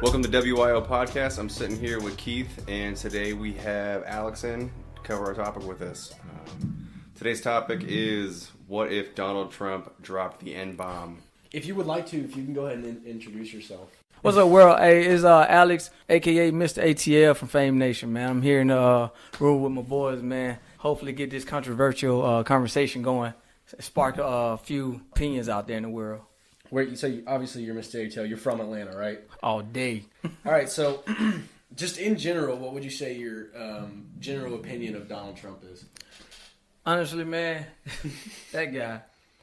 Welcome to WYO Podcast. I'm sitting here with Keith, and today we have Alex in to cover our topic with us. Today's topic is, what if Donald Trump dropped the N-bomb? If you would like to, if you can go ahead and introduce yourself. What's up, world? Hey, it's Alex, a.k.a. Mr. ATL from Fame Nation, man. I'm here in the room with my boys, man. Hopefully get this controversial conversation going, spark a few opinions out there in the world. Obviously you're Mr. ATL. You're from Atlanta, right? All day. All right, so just in general, what would you say your general opinion of Donald Trump is? Honestly, man, that guy,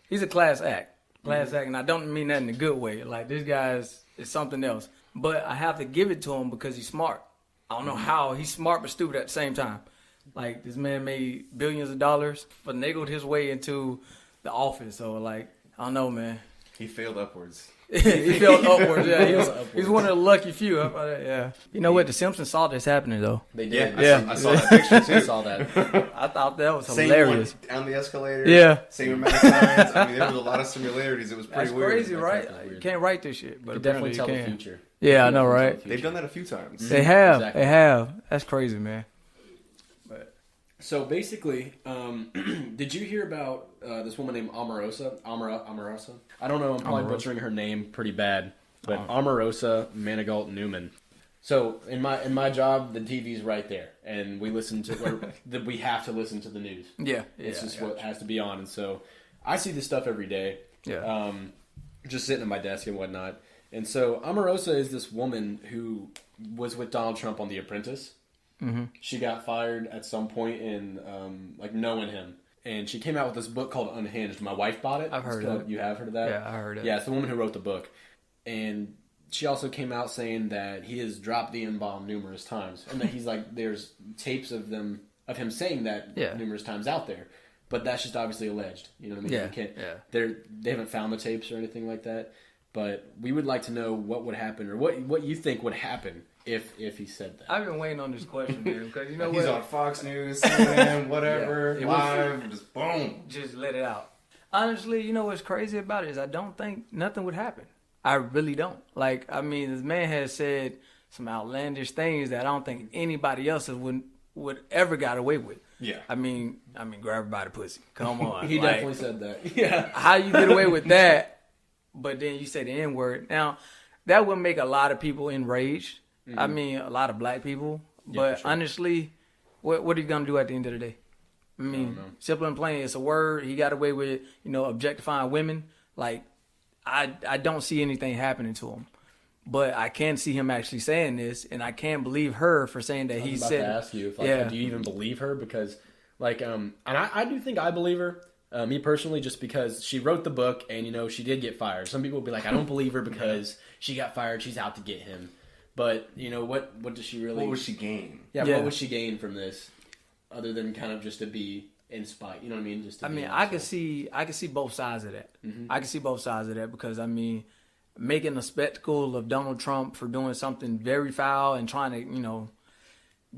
he's a class act. Act, and I don't mean that in a good way. Like, this guy is something else. But I have to give it to him because he's smart. I don't know how. He's smart but stupid at the same time. Like, this man made billions of dollars, finagled his way into the office. So, like, I don't know, man. He failed upwards. He failed upwards, yeah. He's one of the lucky few. Yeah. You know what? The Simpsons saw this happening, though. They did. Yeah. I saw that picture, too. I saw that. I thought that was Same hilarious. One down the escalator. Yeah. Same amount of times. I mean, there was a lot of similarities. It was pretty That's weird. crazy, right? Weird. You can't write this shit, but You definitely tell apparently the you can. future. Yeah, I know, right? They've done that a few times. They have. Exactly. They have. That's crazy, man. So basically, did you hear about this woman named Omarosa? Omarosa? I don't know. I'm probably butchering her name pretty bad, but Omarosa Manigault Newman. So in my job, the TV's right there, and we listen to we have to listen to the news. Yeah, It's just what has to be on, and so I see this stuff every day. Yeah. Just sitting at my desk and whatnot. And so Omarosa is this woman who was with Donald Trump on The Apprentice. Mm-hmm. She got fired at some point in knowing him, and she came out with this book called Unhinged. My wife bought it. I've heard of it. You have heard of that? Yeah, I heard it. Yeah, it's the woman who wrote the book, and she also came out saying that he has dropped the N-bomb numerous times, and that he's like, there's tapes of him saying that numerous times out there, but that's just obviously alleged. You know what I mean? Yeah. You can't, yeah. They haven't found the tapes or anything like that. But we would like to know what would happen, or what you think would happen if he said that. I've been waiting on this question, man, because you know He's what? on Fox News, CNN, whatever, live, just boom. Just let it out. Honestly, you know what's crazy about it is I don't think nothing would happen. I really don't. Like, I mean, this man has said some outlandish things that I don't think anybody else would ever got away with. Yeah. I mean, grab her by the pussy. Come on. He definitely said that. Yeah. How you get away with that? But then you say the N-word. Now, that would make a lot of people enraged. Mm-hmm. I mean, a lot of black people. But sure. Honestly, what are you going to do at the end of the day? I mean, simple and plain, it's a word. He got away with, objectifying women. Like, I don't see anything happening to him. But I can see him actually saying this, and I can't believe her for saying that he said. I was about to ask you, do you even believe her? Because, and I do think I believe her. Me personally, just because she wrote the book and, she did get fired. Some people will be like, I don't believe her because she got fired. She's out to get him. But, what does she really... What would she gain? Yeah, what would she gain from this other than kind of just to be in spite? You know what I mean? Just to I could see both sides of that. Mm-hmm. I can see both sides of that because, making a spectacle of Donald Trump for doing something very foul and trying to,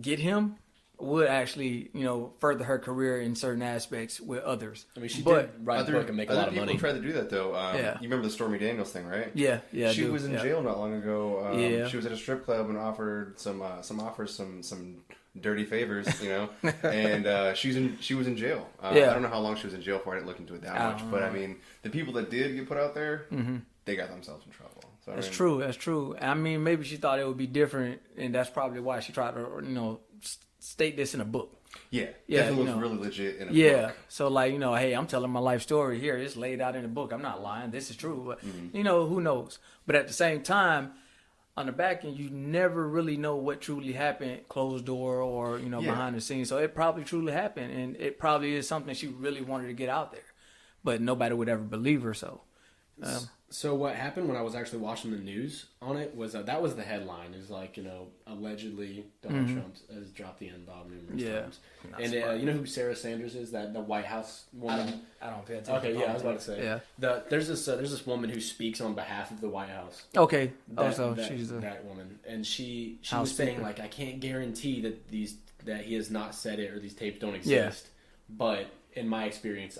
get him would actually, further her career in certain aspects with others. I mean, she did write a book and make a lot of money. Other people tried to do that, though. You remember the Stormy Daniels thing, right? Yeah. She was in jail not long ago. Yeah. She was at a strip club and offered some dirty favors, and she was in jail. I don't know how long she was in jail for. I didn't look into it that much. But, the people that did get put out there, they got themselves in trouble. So, That's true. Maybe she thought it would be different, and that's probably why she tried to, state this in a book. Yeah, definitely was really legit in a book. Yeah, so hey, I'm telling my life story here. It's laid out in a book. I'm not lying. This is true. But, who knows? But at the same time, on the back end, you never really know what truly happened, closed door or, behind the scenes. So it probably truly happened, and it probably is something she really wanted to get out there. But nobody would ever believe her, so... So what happened when I was actually watching the news on it was that was the headline. It was like, allegedly Donald Trump has dropped the N-bomb numerous times. And you know who Sarah Sanders is? That the White House woman? I don't pay attention. Okay, I was about to say. Yeah. There's this woman who speaks on behalf of the White House. Okay. She's that woman. And she was saying, I can't guarantee that he has not said it or these tapes don't exist. Yeah. But in my experience,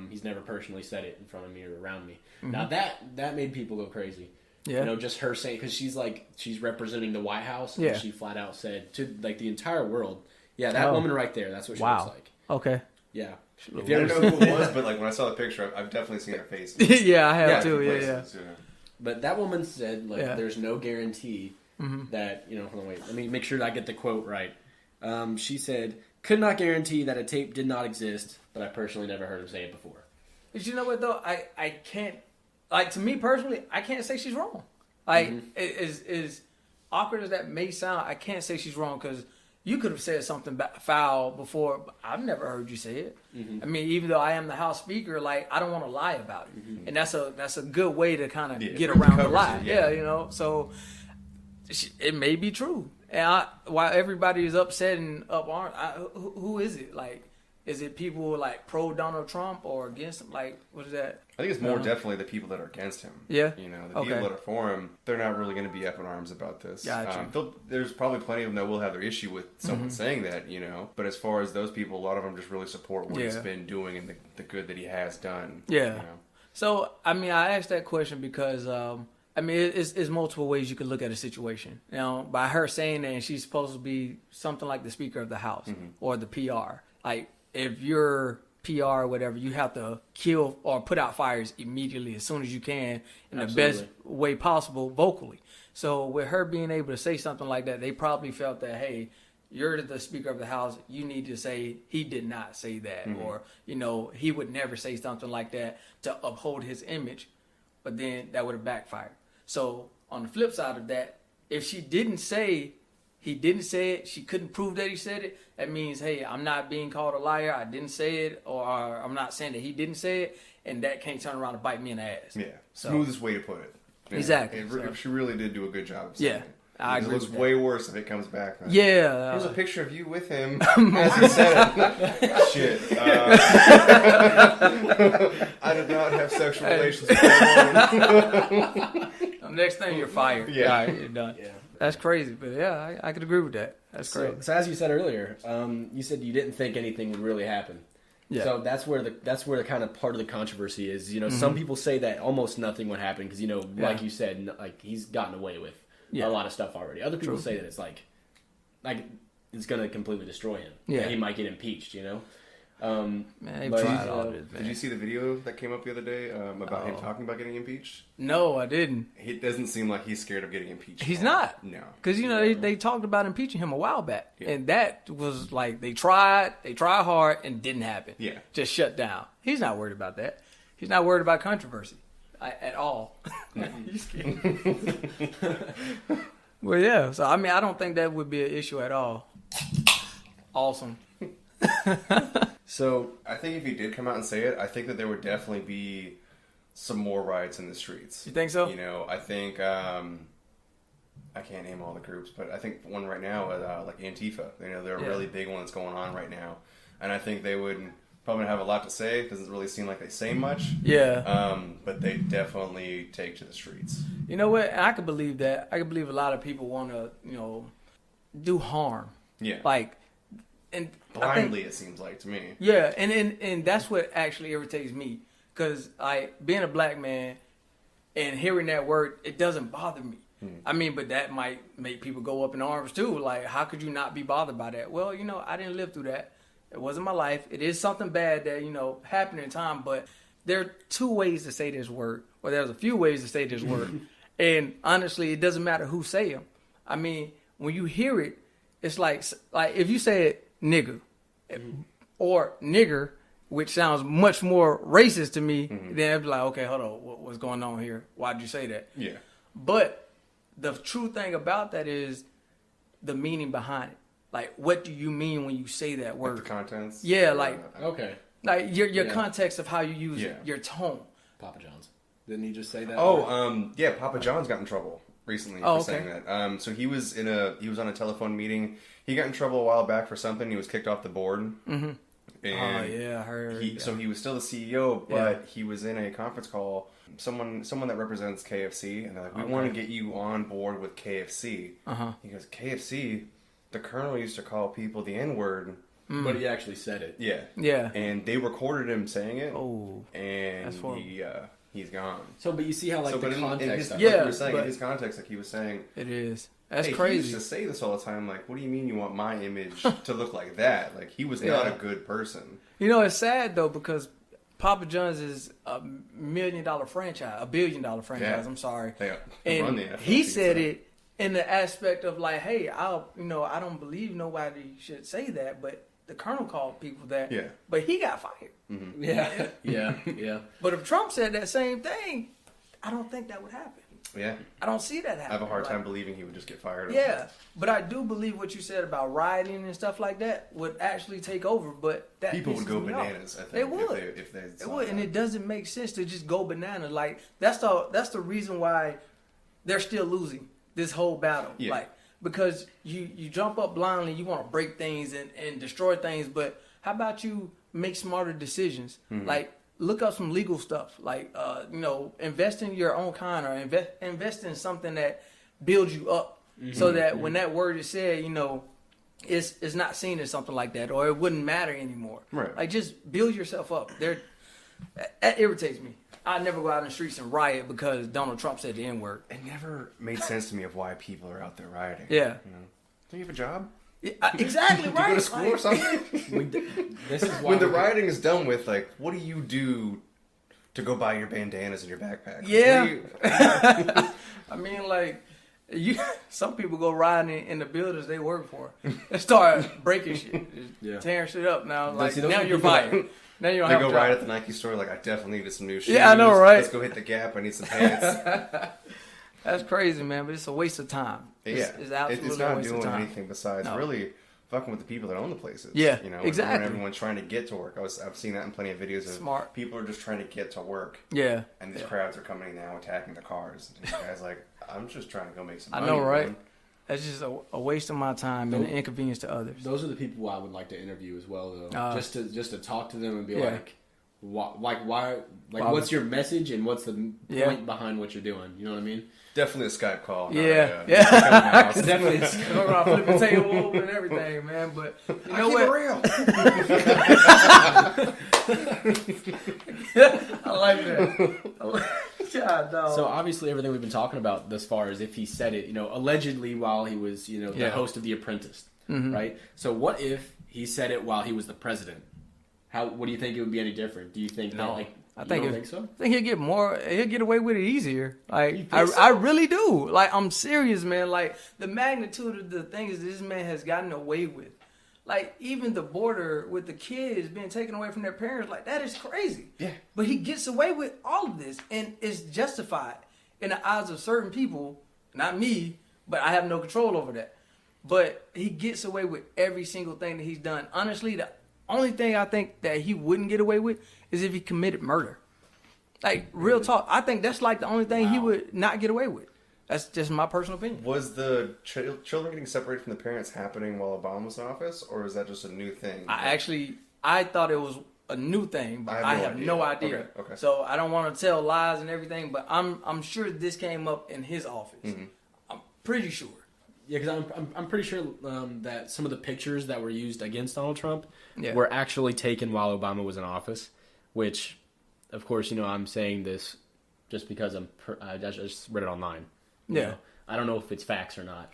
he's never personally said it in front of me or around me. Mm-hmm. Now that made people go crazy Yeah. You know, just her saying, because she's representing the White House, and Yeah. she flat out said to like the entire world, yeah, that woman right there, that's what she looks like. Okay. Yeah. If you ever know who it was, but like when I saw the picture, I've definitely seen her face. Yeah, I have Yeah, too. Yeah, places, yeah. But that woman said, like, there's no guarantee that, you know, hold on, wait, let me make sure that I get the quote right. She said, could not guarantee that a tape did not exist, but I personally never heard him say it before. But you know what though, I can't, like, to me personally, I can't say she's wrong. Like, as awkward as that may sound, I can't say she's wrong because you could have said something foul before, but I've never heard you say it. I mean, even though I am the House Speaker, like, I don't want to lie about it, and that's a good way to kind of get around the lie. Yeah, you know, so it may be true. And while everybody is upset and up armed, who is it? Like, is it people like pro Donald Trump or against him? Like, what is that? I think it's more definitely the people that are against him. Yeah. You know, the people that are for him, they're not really going to be up in arms about this. Gotcha. There's probably plenty of them that will have their issue with someone saying that, you know. But as far as those people, a lot of them just really support what he's been doing and the good that he has done. Yeah. You know? So, I mean, I asked that question because, I mean, it's multiple ways you could look at a situation. You know, by her saying that, and she's supposed to be something like the Speaker of the House or the PR. Like, if you're PR or whatever, you have to kill or put out fires immediately as soon as you can in the best way possible vocally. So with her being able to say something like that, they probably felt that, hey, you're the Speaker of the House, you need to say he did not say that, or, you know, he would never say something like that to uphold his image, but then that would have backfired. So on the flip side of that, if she didn't say he didn't say it, she couldn't prove that he said it, that means, hey, I'm not being called a liar, I didn't say it, or I'm not saying that he didn't say it, and that can't turn around and bite me in the ass. Yeah, smoothest way to put it. Yeah. Exactly. She really did do a good job of saying it. I agree. It looks way worse if it comes back. Man. Yeah. Here's a picture of you with him as he said it. Shit. I did not have sexual relations with that woman. Next thing, you're fired. Yeah. All right, you're done. Yeah. That's crazy, but yeah, I could agree with that. That's great. So as you said earlier, you said you didn't think anything would really happen. Yeah. So that's where the kind of part of the controversy is. You know, some people say that almost nothing would happen because, you know, like you said, like he's gotten away with a lot of stuff already. Other people say that it's like it's going to completely destroy him. Yeah, he might get impeached. You know. Man, did you see the video that came up the other day about him talking about getting impeached? No, I didn't. It doesn't seem like he's scared of getting impeached. He's not. No. Because, you know, they talked about impeaching him a while back. Yeah. And that was like, they tried hard and didn't happen. Yeah. Just shut down. He's not worried about that. He's not worried about controversy at all. He's kidding. Well, yeah. So, I mean, I don't think that would be an issue at all. Awesome. So I think if he did come out and say it, I think that there would definitely be some more riots in the streets. You think so? You know, I think I can't name all the groups, but I think one right now, like Antifa. You know, they're a really big one that's going on right now, and I think they would probably have a lot to say. It doesn't really seem like they say much. Yeah. But they definitely take to the streets. You know what? I could believe that. I could believe a lot of people want to, you know, do harm. Yeah. Like. And blindly, it seems like to me. Yeah, and that's what actually irritates me, because being a black man and hearing that word, it doesn't bother me. I mean, but that might make people go up in arms too. Like, how could you not be bothered by that? Well, you know, I didn't live through that. It wasn't my life. It is something bad that, you know, happened in time. But there are two ways to say this word, or there's a few ways to say this word. And honestly, it doesn't matter who say them. I mean, when you hear it, it's like if you say it, nigga, or nigger, which sounds much more racist to me, then I'd be like, okay, hold on, what's going on here? Why'd you say that? Yeah. But the true thing about that is the meaning behind it. Like, what do you mean when you say that word? Like the contents? Yeah, like, okay. Like your context of how you use it, your tone. Papa John's. Didn't he just say that? Yeah, Papa John's got in trouble recently for saying that. So he was on a telephone meeting. He got in trouble a while back for something. He was kicked off the board. And I heard. So he was still the CEO, but he was in a conference call. Someone that represents KFC, and they're like, "We want to get you on board with KFC." He goes, "KFC." The Colonel used to call people the N-word. But he actually said it. Yeah. Yeah. And they recorded him saying it. Oh. And he's gone. So, but you see how, like, the context... Like you were saying, in his context, like, he was saying... It is. That's hey, crazy. He used to say this all the time, like, what do you mean you want my image to look like that? Like, he was not a good person. You know, it's sad, though, because Papa John's is $1 billion franchise, I'm sorry. And he said it in the aspect of, like, hey, I don't believe nobody should say that, but the Colonel called people that. Yeah. But he got fired. Mm-hmm. Yeah. But if Trump said that same thing, I don't think that would happen. Yeah. I don't see that happening. I have a hard time believing he would just get fired. Yeah, but I do believe what you said about rioting and stuff like that would actually take over. But that people would go bananas. I think they would. If they would, and it doesn't make sense to just go bananas. Like that's the reason why they're still losing this whole battle. Yeah. Like because you jump up blindly, you want to break things and destroy things. But how about you make smarter decisions? Mm-hmm. Like. Look up some legal stuff, like invest in your own kind, or invest in something that builds you up, so that when that word is said, it's not seen as something like that, or it wouldn't matter anymore. Right. Like just build yourself up. That irritates me. I never go out in the streets and riot because Donald Trump said the N-word. It never made sense to me of why people are out there rioting. Yeah. Do you have a job? Exactly right. Do you go to school or something? This is why when the rioting is done with, like, what do you do to go buy your bandanas and your backpack? Yeah. I mean, like, some people go riding in the buildings they work for. They start breaking shit, tearing shit up. Now, like, now you're fired. Now you don't have a job. They go ride at the Nike store, like, I definitely needed some new shoes. Yeah, I know, right? Let's go hit the Gap. I need some pants. That's crazy, man, but it's a waste of time. It's absolutely it's not a waste doing of time. anything besides really fucking with the people that own the places. Yeah, exactly. And everyone trying to get to work. I've seen that in plenty of videos of people are just trying to get to work. Yeah. And these crowds are coming now attacking the cars. And the guy's like, I'm just trying to go make some money. I know, right? Man. That's just a waste of my time and an inconvenience to others. Those are the people I would like to interview as well, though. Just to talk to them and be like, why? What's your message and what's the point behind what you're doing? You know what I mean? Definitely a Skype call. Yeah. Definitely. We're gonna flip the table open and everything, man. But you know what? Real. I like that. God, dog. So obviously everything we've been talking about thus far is if he said it, allegedly while he was, the host of The Apprentice, right? So what if he said it while he was the president? What do you think it would be any different? Do you think that I think so? I think he'll get away with it easier. Like I really do. Like I'm serious, man. Like the magnitude of the things this man has gotten away with. Like even the border with the kids being taken away from their parents, like that is crazy. Yeah. But he gets away with all of this and it's justified in the eyes of certain people, not me, but I have no control over that. But he gets away with every single thing that he's done. Honestly, the only thing I think that he wouldn't get away with is if he committed murder. Like, real talk. I think that's like the only thing he would not get away with. That's just my personal opinion. Was the children getting separated from the parents happening while Obama was in office, or is that just a new thing? I thought it was a new thing, but I have no idea. Okay. So I don't want to tell lies and everything, but I'm sure this came up in his office. Mm-hmm. I'm pretty sure. Yeah, because I'm pretty sure that some of the pictures that were used against Donald Trump were actually taken while Obama was in office, which, of course, I'm saying this just because I just read it online. Yeah. I don't know if it's facts or not.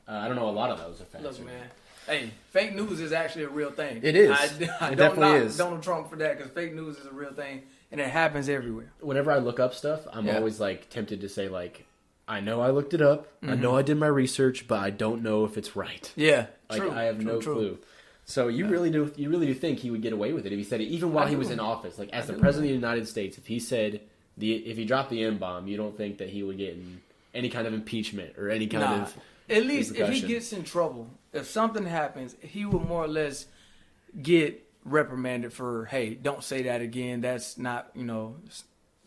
I don't know a lot of those are facts. Look, man. Hey, fake news is actually a real thing. It is. I don't knock Donald Trump for that because fake news is a real thing and it happens everywhere. Whenever I look up stuff, I'm always like tempted to say like, I know I looked it up. Mm-hmm. I know I did my research, but I don't know if it's right. Yeah, like I have no clue. So you really do think he would get away with it if he said it, even while he was in office, like as the president of the United States? If he said if he dropped the N-bomb, you don't think that he would get in any kind of impeachment or any kind of at least if he gets in trouble, if something happens, he will more or less get reprimanded for, hey, don't say that again. That's not,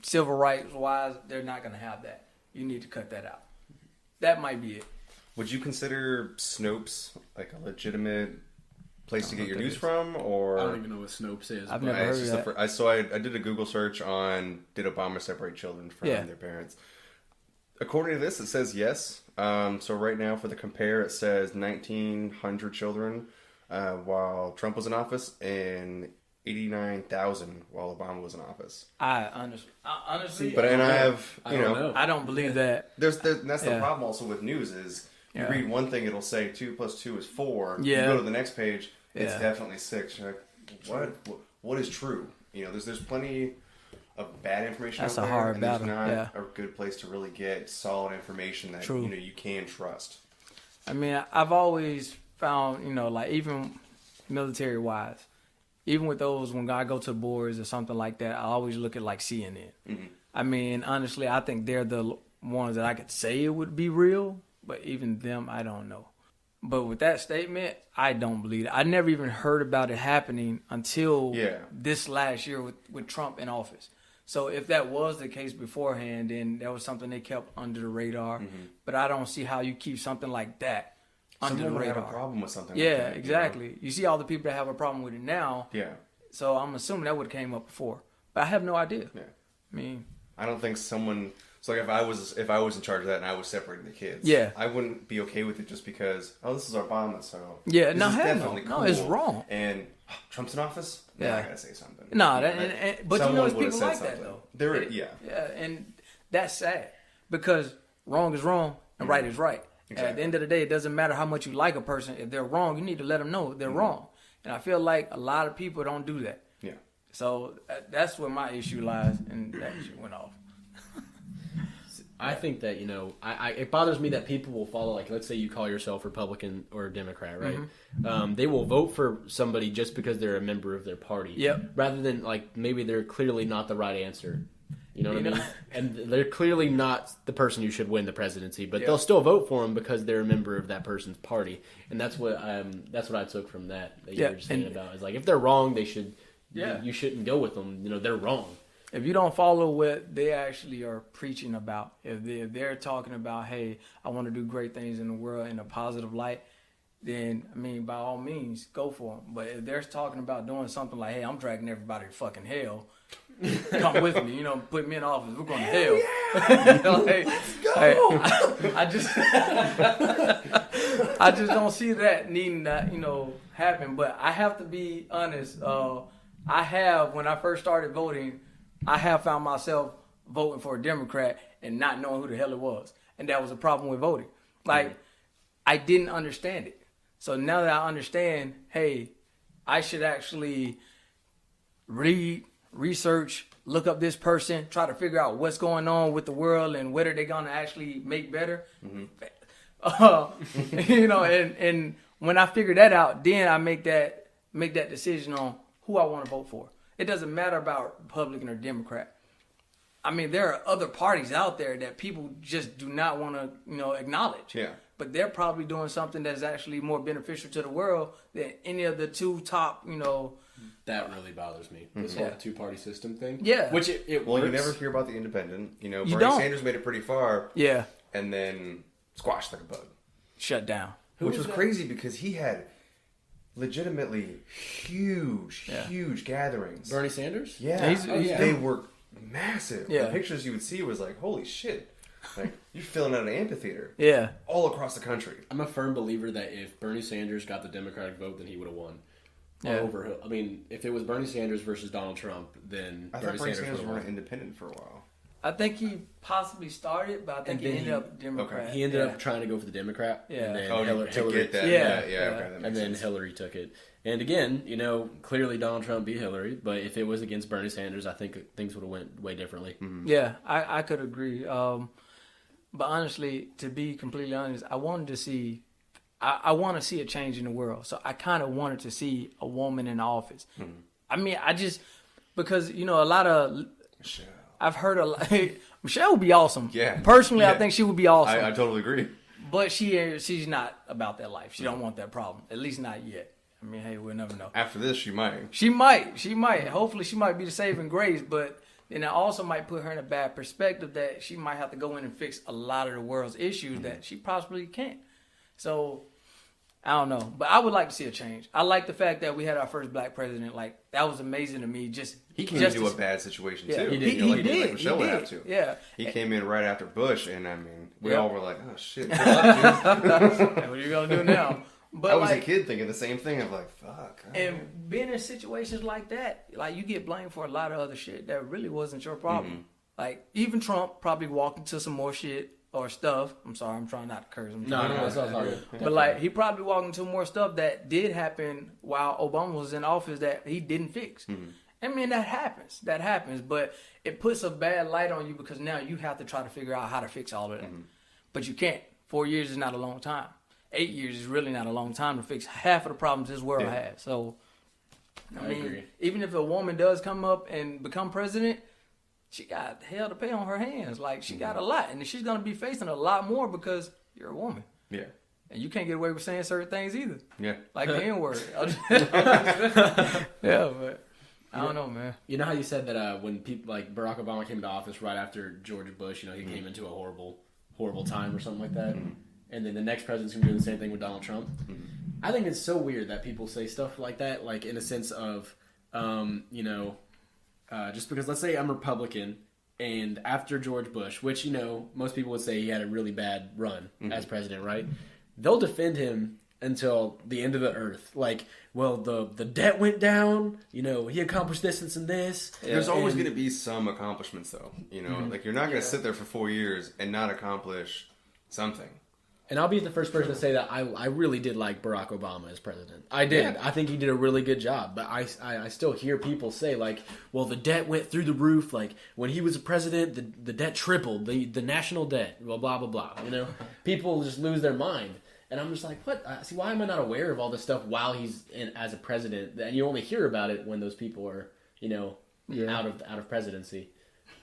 civil rights wise, they're not going to have that. You need to cut that out. That might be it. Would you consider Snopes like a legitimate place to get your news from? Or I don't even know what Snopes is. I've never heard of that. I did a Google search on did Obama separate children from their parents. According to this, it says yes. So right now for the compare, it says 1,900 children while Trump was in office, and 89,000 while Obama was in office. I honestly, But and I don't know. I don't believe that. That's the problem also with news is you read one thing, it'll say 2 + 2 is 4. Yeah. You go to the next page, it's Yeah. definitely 6. You're like, what is true? There's plenty of bad information That's out a there, hard and battle. there's not Yeah. a good place to really get solid information that True. you can trust. I mean, I've always found, like even military wise, even with those, when I go to the boards or something like that, I always look at like CNN. Mm-hmm. I mean, honestly, I think they're the ones that I could say it would be real, but even them, I don't know. But with that statement, I don't believe it. I never even heard about it happening until this last year with Trump in office. So if that was the case beforehand, then that was something they kept under the radar. Mm-hmm. But I don't see how you keep something like that under Someone the radar. would have a problem with something Yeah, like that. exactly. You see all the people that have a problem with it now. Yeah. So I'm assuming that would have came up before. But I have no idea. Yeah. I mean, I don't think someone. So like if I was in charge of that and I was separating the kids, I wouldn't be okay with it just because this is Obama, so yeah, this no, is hell definitely no, cool. no, it's wrong. And Trump's in office, I gotta say something. No, but someone it's would have people said like something. that though. There is, yeah, and that's sad because wrong is wrong and right is right. Exactly. At the end of the day, it doesn't matter how much you like a person. If they're wrong, you need to let them know they're wrong. And I feel like a lot of people don't do that. Yeah. So that's where my issue lies, and that shit went off. I think that, it bothers me that people will follow, like, let's say you call yourself Republican or Democrat, right? Mm-hmm. They will vote for somebody just because they're a member of their party. Yep. Rather than, like, maybe they're clearly not the right answer. You know what I mean? And they're clearly not the person who should win the presidency, but they'll still vote for him because they're a member of that person's party. And that's what I took from that you were just saying about. Is like, if they're wrong, they should. You shouldn't go with them. They're wrong. If you don't follow what they actually are preaching about, if they're talking about, hey, I want to do great things in the world in a positive light, then, I mean, by all means, go for them. But if they're talking about doing something like, hey, I'm dragging everybody to fucking hell, come with me, put me in office, we're going to hell. Yeah. Let's go. I just don't see that needing that, happen. But I have to be honest. When I first started voting, I have found myself voting for a Democrat and not knowing who the hell it was. And that was a problem with voting. Like, I didn't understand it. So now that I understand, hey, I should actually read, research, look up this person, try to figure out what's going on with the world and whether they're going to actually make better. Mm-hmm. And when I figure that out, then I make that decision on who I want to vote for. It doesn't matter about Republican or Democrat. I mean, there are other parties out there that people just do not want to, acknowledge. Yeah. But they're probably doing something that's actually more beneficial to the world than any of the two top, That really bothers me. This whole two-party system thing. Yeah. Which it Well, works. you never hear about the independent. Bernie don't. Sanders made it pretty far. Yeah. And then squashed like a bug. Shut down. Which was crazy because he had legitimately huge gatherings. Bernie Sanders? Yeah. Yeah. They were massive. Yeah. The pictures you would see was like, holy shit. Like, you're filling out an amphitheater. Yeah. All across the country. I'm a firm believer that if Bernie Sanders got the Democratic vote, then he would have won. Yeah. I mean, if it was Bernie Sanders versus Donald Trump, then I Bernie thought Bernie Sanders Sanders would have went won. independent for a while. I think he possibly started, but I think he ended up Democrat. Okay. He ended up trying to go for the Democrat. Yeah. And then to Hillary, get that. Yeah. Okay, that makes and then sense. Hillary took it. And again, clearly Donald Trump beat Hillary, but if it was against Bernie Sanders, I think things would have went way differently. Mm-hmm. Yeah, I could agree. But honestly, to be completely honest, I want to see a change in the world. So I kind of wanted to see a woman in office. Mm-hmm. I mean, because a lot of Michelle. I've heard a lot. Michelle would be awesome. Yeah. Personally, Yeah. I think she would be awesome. I totally agree. But she's not about that life. She don't want that problem. At least not yet. I mean, hey, we'll never know. After this, she might. She might. Hopefully, she might be the saving grace. But then it also might put her in a bad perspective that she might have to go in and fix a lot of the world's issues that she possibly can't. So, I don't know. But I would like to see a change. I like the fact that we had our first black president. Like, that was amazing to me. He came into a bad situation, Yeah, too. he did. Like Michelle would have to. Yeah. He came in right after Bush, and I mean, we Yeah. all were like, oh, shit. Good luck, dude. Hey, what are you going to do now? But I was a kid thinking the same thing. I'm like, fuck. And being in situations like that, like you get blamed for a lot of other shit that really wasn't your problem. Mm-hmm. Like even Trump probably walked into some more shit or stuff. I'm sorry, I'm trying not to curse. But like he probably walked into more stuff that did happen while Obama was in office that he didn't fix. Mm-hmm. I mean, that happens. But it puts a bad light on you because now you have to try to figure out how to fix all of that. Mm-hmm. But you can't. 4 years is not a long time. 8 years is really not a long time to fix half of the problems this world has. So, I mean, agree. Even if a woman does come up and become president, she got hell to pay on her hands. Like, she got a lot. And she's going to be facing a lot more because you're a woman. Yeah. And you can't get away with saying certain things either. Yeah. Like the N-word. Yeah, but I don't know, man. You know how you said that when people like Barack Obama came to office right after George Bush, he came into a horrible time or something like that. Mm-hmm. And then the next president's going to do the same thing with Donald Trump. Mm-hmm. I think it's so weird that people say stuff like that, like in a sense of, just because let's say I'm Republican and after George Bush, which, most people would say he had a really bad run as president, right? They'll defend him until the end of the earth. Like, well, the debt went down, he accomplished this and this. There's always going to be some accomplishments, though. Like you're not going to sit there for 4 years and not accomplish something. And I'll be the first person to say that I really did like Barack Obama as president. I did. Yeah. I think he did a really good job. But I still hear people say, like, well, the debt went through the roof. Like, when he was a president, the debt tripled. The national debt, blah, blah, blah, blah. People just lose their mind. And I'm just like, what? See, why am I not aware of all this stuff while he's as a president? And you only hear about it when those people are, out of presidency.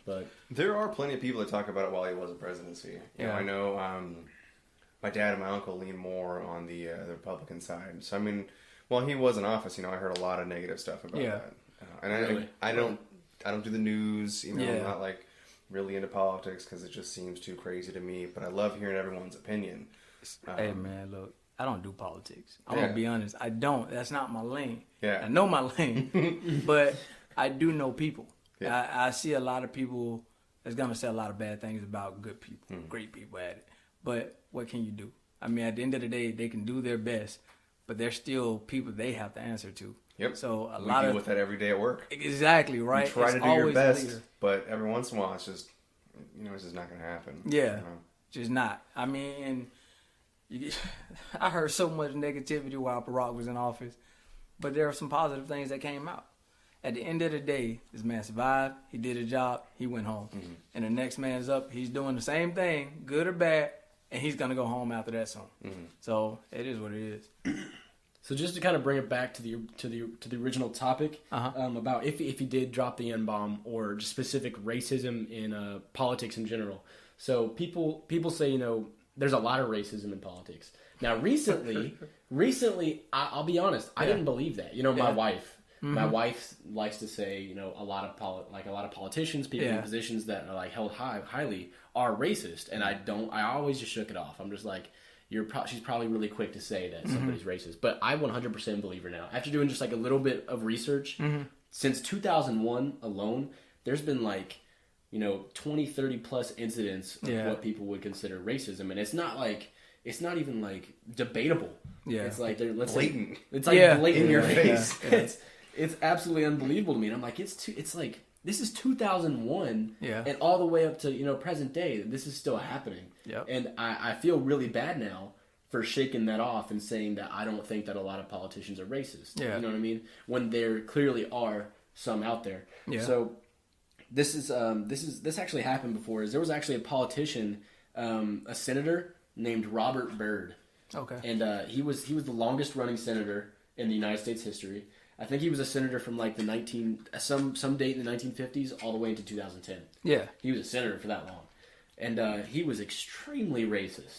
But there are plenty of people that talk about it while he was a presidency. I know my dad and my uncle lean more on the Republican side. So, I mean, while he was in office, I heard a lot of negative stuff about that. And really? I don't do the news, I'm not like really into politics because it just seems too crazy to me. But I love hearing everyone's opinion. Hey, man, look, I don't do politics. I'm going to be honest. I don't. That's not my lane. Yeah. I know my lane, but I do know people. Yeah. I see a lot of people that's going to say a lot of bad things about good people, great people at it. But what can you do? I mean, at the end of the day, they can do their best, but they're still people they have to answer to. Yep. So we deal with that every day at work. Exactly, right? You try to do your best, but every once in a while, it's just, it's just not going to happen. Yeah, just not. I mean, I heard so much negativity while Barack was in office, but there are some positive things that came out. At the end of the day, this man survived. He did a job. He went home. Mm-hmm. And the next man's up. He's doing the same thing, good or bad, and he's going to go home after that soon. Mm-hmm. So it is what it is. So just to kind of bring it back to the original topic about if he did drop the N-bomb or just specific racism in politics in general. So people say, there's a lot of racism in politics. Now, recently, I'll be honest, I didn't believe that. My wife. Mm-hmm. My wife likes to say, a lot of politicians, people in positions that are like held highly are racist, and I always just shook it off. I'm just like, she's probably really quick to say that somebody's racist, but I 100% believe her now. After doing just like a little bit of research, since 2001 alone, there's been 20, 30 plus incidents of what people would consider racism, and it's not even debatable. Yeah, it's like they're blatant. It's like blatant in your face. Yeah. It's absolutely unbelievable to me. And I'm like, this is 2001 and all the way up to, present day. This is still happening. Yep. And I feel really bad now for shaking that off and saying that I don't think that a lot of politicians are racist. Yeah. You know what I mean? When there clearly are some out there. Yeah. So this actually happened before. There was actually a politician, a senator named Robert Byrd. Okay. And he was the longest running senator in the United States history. I think he was a senator from some date in the 1950s all the way into 2010. Yeah. He was a senator for that long. And he was extremely racist.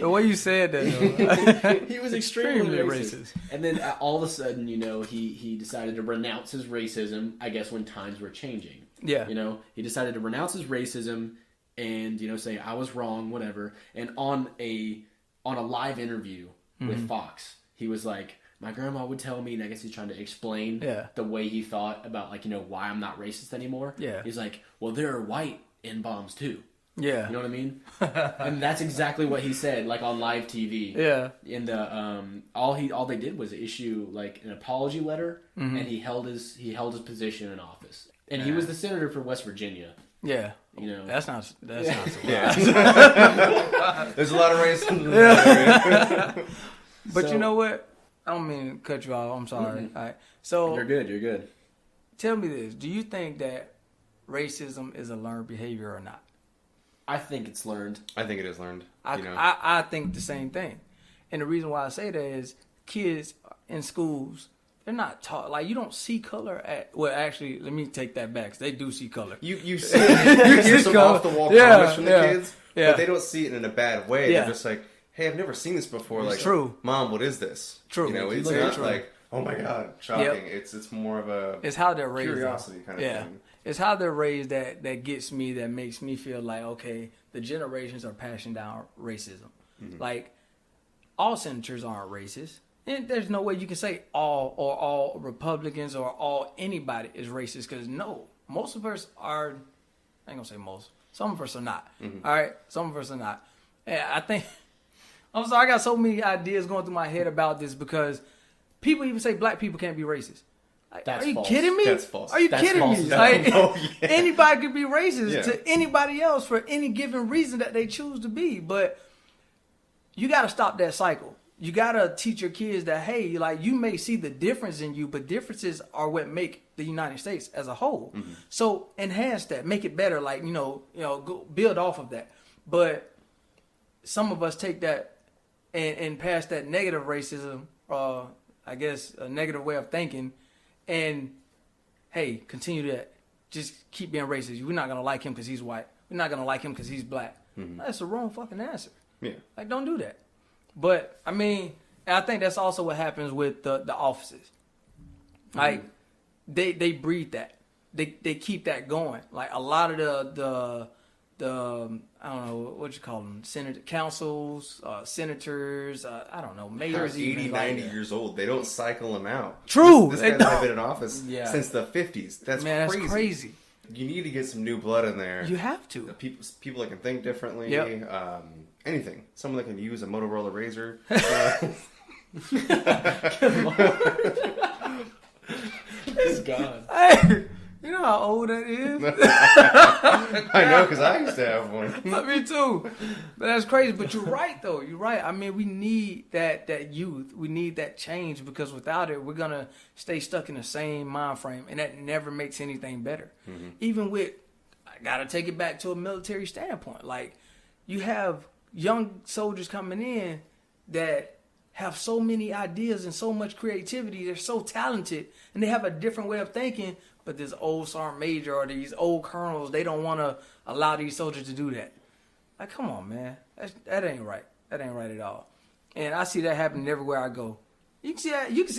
The way you said that, he was extremely racist. And then all of a sudden, he decided to renounce his racism, I guess, when times were changing. Yeah. He decided to renounce his racism and, say, I was wrong, whatever. And on a live interview with Fox, he was like, my grandma would tell me, and I guess he's trying to explain the way he thought about, why I'm not racist anymore. Yeah. He's like, well, there are white N-bombs too. Yeah. You know what I mean? And that's exactly what he said, like on live TV. Yeah. In the all they did was issue like an apology letter, and he held his position in office, and he was the senator for West Virginia. Yeah. You know, that's not surprising. Yeah. There's a lot of racism. But you know what? I don't mean to cut you off. I'm sorry. Mm-hmm. All right. So you're good. Tell me this: do you think that racism is a learned behavior or not? I think it's learned. I think it is learned. I think the same thing. And the reason why I say that is kids in schools, they're not taught. Like, you don't see color actually, let me take that back. 'Cause they do see color. You see you hear some off-the-wall comments from the kids, but they don't see it in a bad way. Yeah. They're just like, hey, I've never seen this before. Like, true. Mom, what is this? True. You know, it's not like, oh my God, shocking. Yep. It's more of a it's how they're raised. Curiosity kind of thing. It's how they're raised that gets me, that makes me feel like, okay, the generations are passing down racism. Mm-hmm. Like, all senators aren't racist. And there's no way you can say all Republicans or all anybody is racist, because no, most of us are, I ain't gonna say most, some of us are not. Mm-hmm. All right? Some of us are not. And I think, I'm sorry, I got so many ideas going through my head about this, because people even say black people can't be racist. That's Are you false. kidding me? That's false. Are you kidding me? Like, anybody could be racist to anybody else for any given reason that they choose to be. But you got to stop that cycle. You got to teach your kids that, hey, like, you may see the difference in you, but differences are what make the United States as a whole. Mm-hmm. So enhance that, make it better. Like, go build off of that. But some of us take that and pass that negative racism, I guess a negative way of thinking, and hey, continue that. Just keep being racist. We're not gonna like him because he's white. We're not gonna like him because he's black. Mm-hmm. That's the wrong fucking answer. Yeah. Like, don't do that. But I mean, and I think that's also what happens with the offices. Like, they breed that. They keep that going. Like, a lot of the I don't know what you call them, councils, senators, I don't know, mayors. 80, 90 years old. They don't cycle them out. True. This guy's been in office since the 50s. That's crazy. You need to get some new blood in there. You have to. People that can think differently. Yep. Anything. Someone that can use a Motorola Razor. It's gone. Hey, you know how old that is? I know, because I used to have one. Me too. But that's crazy. But you're right, though. You're right. I mean, we need that youth. We need that change, because without it, we're going to stay stuck in the same mind frame, and that never makes anything better. Mm-hmm. Even with, I got to take it back to a military standpoint. Like, you have young soldiers coming in that have so many ideas and so much creativity. They're so talented, and they have a different way of thinking. But this old sergeant major or these old colonels, they don't want to allow these soldiers to do that. Like, come on, man. That ain't right. That ain't right at all. And I see that happening everywhere I go. You can see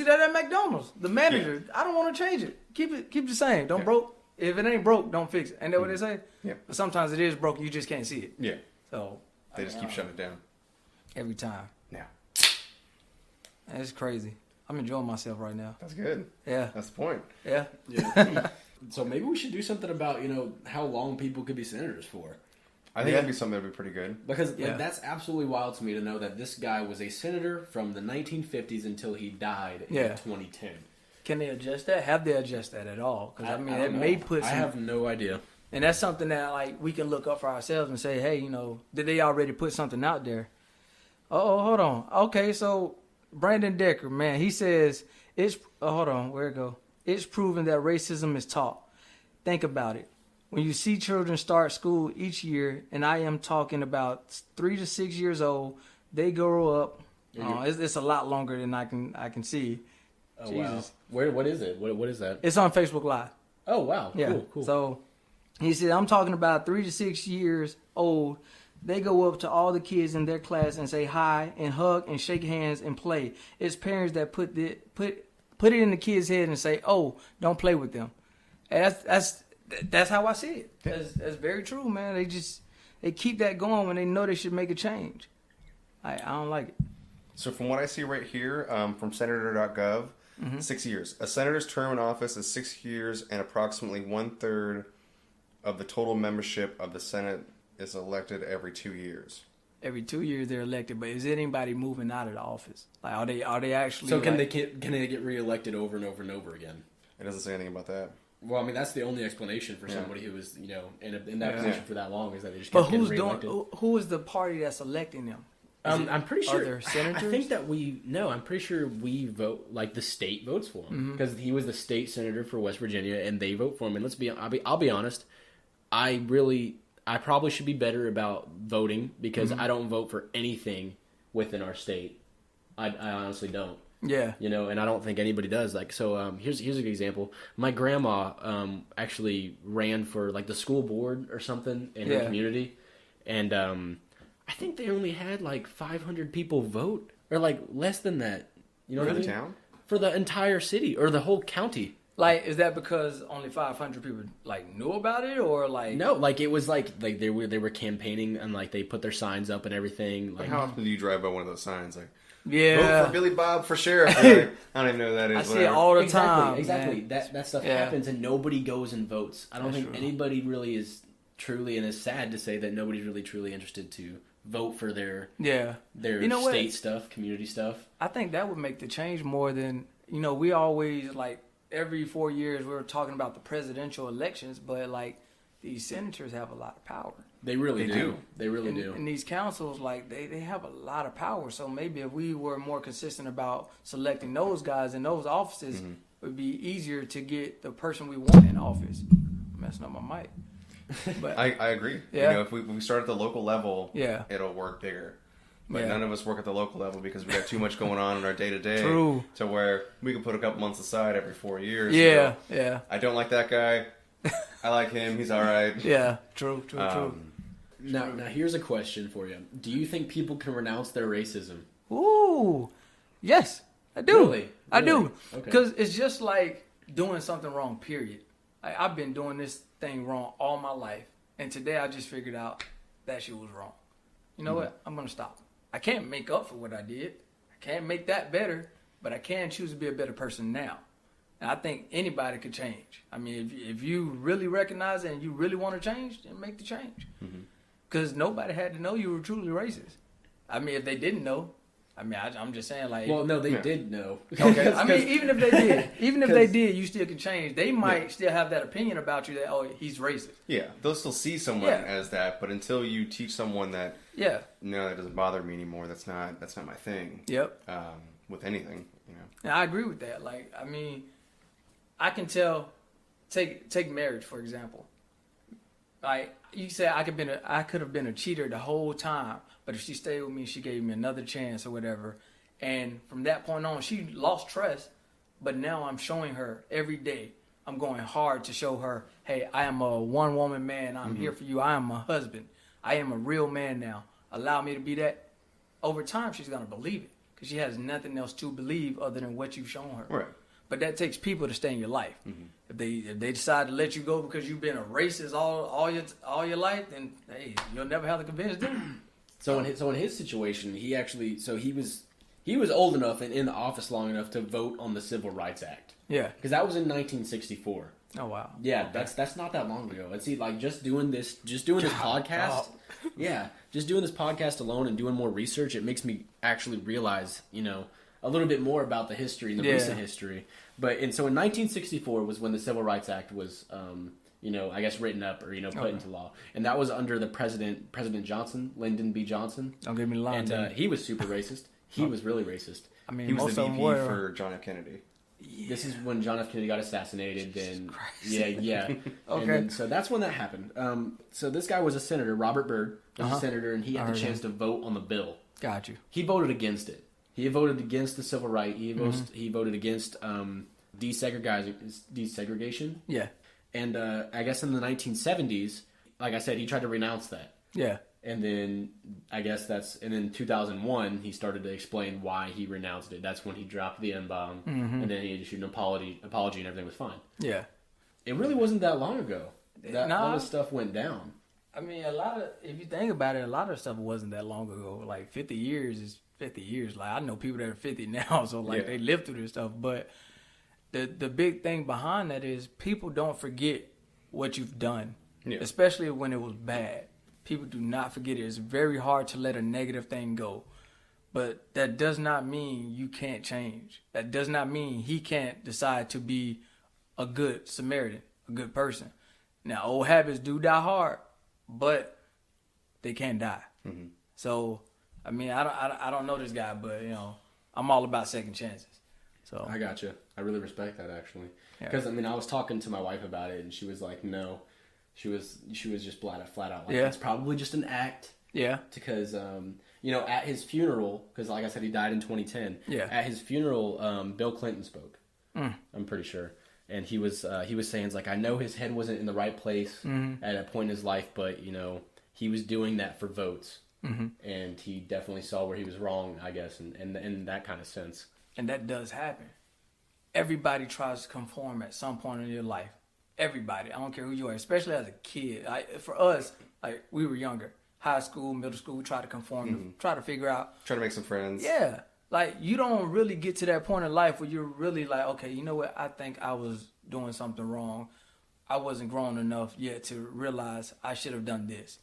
that at McDonald's. The manager, I don't want to change it. Keep it the same. Don't broke. If it ain't broke, don't fix it. Ain't that what they say? Yeah. But sometimes it is broke. You just can't see it. Yeah. So they just keep shutting it down. Every time. Yeah. It's crazy. I'm enjoying myself right now. That's good. Yeah. That's the point. Yeah. So maybe we should do something about, how long people could be senators for. I think that'd be something that'd be pretty good. Because that's absolutely wild to me to know that this guy was a senator from the 1950s until he died in 2010. Can they adjust that? Have they adjust that at all? Because, it may put some... I have no idea. And that's something that, like, we can look up for ourselves and say, hey, did they already put something out there? Oh, hold on. Okay, so... Brandon Decker, man, he says, hold on, where it go? It's proven that racism is taught. Think about it. When you see children start school each year, and I am talking about 3 to 6 years old, they grow up. It's a lot longer than I can see. Oh, Jesus. Wow. What is it? What is that? It's on Facebook Live. Oh, wow. Yeah. Cool. So he said, I'm talking about 3 to 6 years old. They go up to all the kids in their class and say hi and hug and shake hands and play. It's parents that put it in the kid's head and say, "Oh, don't play with them." And that's how I see it. That's very true, man. They keep that going when they know they should make a change. I don't like it. So from what I see right here, from Senator.gov, 6 years. A senator's term in office is 6 years, and approximately 1/3 of the total membership of the Senate is elected every 2 years. Every 2 years they're elected, but is anybody moving out of the office? Like, are they actually? So can they get reelected over and over and over again? It doesn't say anything about that. Well, I mean, that's the only explanation for somebody who was, in that position for that long is that they just But kept getting reelected. who is the party that's electing them? I'm pretty sure. Are there senators? I think that I'm pretty sure we vote, like the state votes for him because he was the state senator for West Virginia, and they vote for him. And I'll be honest, I probably should be better about voting because I don't vote for anything within our state. I honestly don't. Yeah. And I don't think anybody does. Like, so here's a good example. My grandma actually ran for like the school board or something in her community, and I think they only had like 500 people vote, or like less than that. You know what I mean? For the town? For the entire city or the whole county. Like, is that because only 500 people like knew about it, or like? No, like it was like they were campaigning and like they put their signs up and everything. Like, how often do you drive by one of those signs? Like, yeah, vote for Billy Bob for sheriff. Like, I don't even know who that is. I see it all the time. Exactly. That stuff happens and nobody goes and votes. I don't think anybody really is truly, and it's sad to say that nobody's really truly interested to vote for their state stuff, community stuff. I think that would make the change more than, we always, like, every 4 years we were talking about the presidential elections, but, like, these senators have a lot of power. They really do. They really do. And these councils, like, they have a lot of power. So maybe if we were more consistent about selecting those guys in those offices, it would be easier to get the person we want in office. I'm messing up my mic. But I agree. Yeah. If we start at the local level, Yeah. it'll work bigger. But Yeah. none of us work at the local level because we got too much going on in our day-to-day. True. To where we can put a couple months aside every 4 years. Yeah, and go, yeah. I don't like that guy. I like him. He's all right. Yeah, true. Now here's a question for you. Do you think people can renounce their racism? Ooh, yes, I do. Really? I do. Okay. Because it's just like doing something wrong, period. Like, I've been doing this thing wrong all my life. And today I just figured out that shit was wrong. You know what? I'm going to stop. I can't make up for what I did. I can't make that better, but I can choose to be a better person now. And I think anybody could change. I mean, if you really recognize it and you really want to change, then make the change. Because nobody had to know you were truly racist. I mean, if they didn't know, I mean, I'm just saying, like... Well, no, they did know. Okay, I mean, even if they did, you still can change. They might still have that opinion about you that, oh, he's racist. Yeah, they'll still see someone as that, but until you teach someone that, no, that doesn't bother me anymore, that's not my thing. Yep. With anything, And I agree with that. Like, I mean, I can tell, take marriage, for example. Like, you say I could have been a cheater the whole time, but if she stayed with me, she gave me another chance or whatever. And from that point on, she lost trust, but now I'm showing her every day. I'm going hard to show her, hey, I am a one-woman man. I'm here for you. I am a husband. I am a real man now. Allow me to be that. Over time, she's going to believe it because she has nothing else to believe other than what you've shown her. Right. But that takes people to stay in your life. If they decide to let you go because you've been a racist all your life, then hey, you'll never have to convince them. So in his situation, he was old enough and in the office long enough to vote on the Civil Rights Act. Yeah, because that was in 1964. Oh wow. Yeah, okay. that's not that long ago. Let's see, like just doing this podcast. Yeah, just doing this podcast alone and doing more research, it makes me actually realize, a little bit more about the history and the recent history. But so in 1964 was when the Civil Rights Act was, I guess written up or put into law, and that was under the President Johnson, Lyndon B. Johnson. Don't give me lines. And he was super racist. He was really racist. I mean, he was most the of VP them were for John F. Kennedy. Yeah. This is when John F. Kennedy got assassinated. Then yeah. Okay. And then, so that's when that happened. So this guy was a senator, Robert Byrd was a senator, and he had the chance to vote on the bill. Got you. He voted against it. He voted against the civil rights. He voted against desegregation. Yeah. And I guess in the 1970s, like I said, he tried to renounce that. Yeah. And then I guess and in 2001, he started to explain why he renounced it. That's when he dropped the N-bomb, and then he issued an apology, and everything was fine. Yeah. It really wasn't that long ago that all this stuff went down. I mean, if you think about it, a lot of stuff wasn't that long ago. Like 50 years is 50 years. Like I know people that are 50 now, so like they lived through this stuff. But the big thing behind that is people don't forget what you've done, especially when it was bad. People do not forget it. It's very hard to let a negative thing go. But that does not mean you can't change. That does not mean he can't decide to be a good Samaritan, a good person. Now, old habits do die hard, but they can die. Mm-hmm. So, I mean, I don't know this guy, but, you know, I'm all about second chances. So I got you. I really respect that, actually. Because, I mean, I was talking to my wife about it, and she was like, no. She was just flat out like, it's probably just an act. Yeah. Because, you know, at his funeral, because like I said, he died in 2010. Yeah. At his funeral, Bill Clinton spoke. I'm pretty sure. And he was saying, it's like, I know his head wasn't in the right place at a point in his life, but, you know, he was doing that for votes. Mm-hmm. And he definitely saw where he was wrong, I guess, in that kind of sense. And that does happen. Everybody tries to conform at some point in your life. Everybody. I don't care who you are, especially as a kid. For us, like, we were younger. High school, middle school, we try to conform, try to figure out. Try to make some friends. Yeah. Like, you don't really get to that point in life where you're really like, okay, you know what? I think I was doing something wrong. I wasn't grown enough yet to realize I should have done this.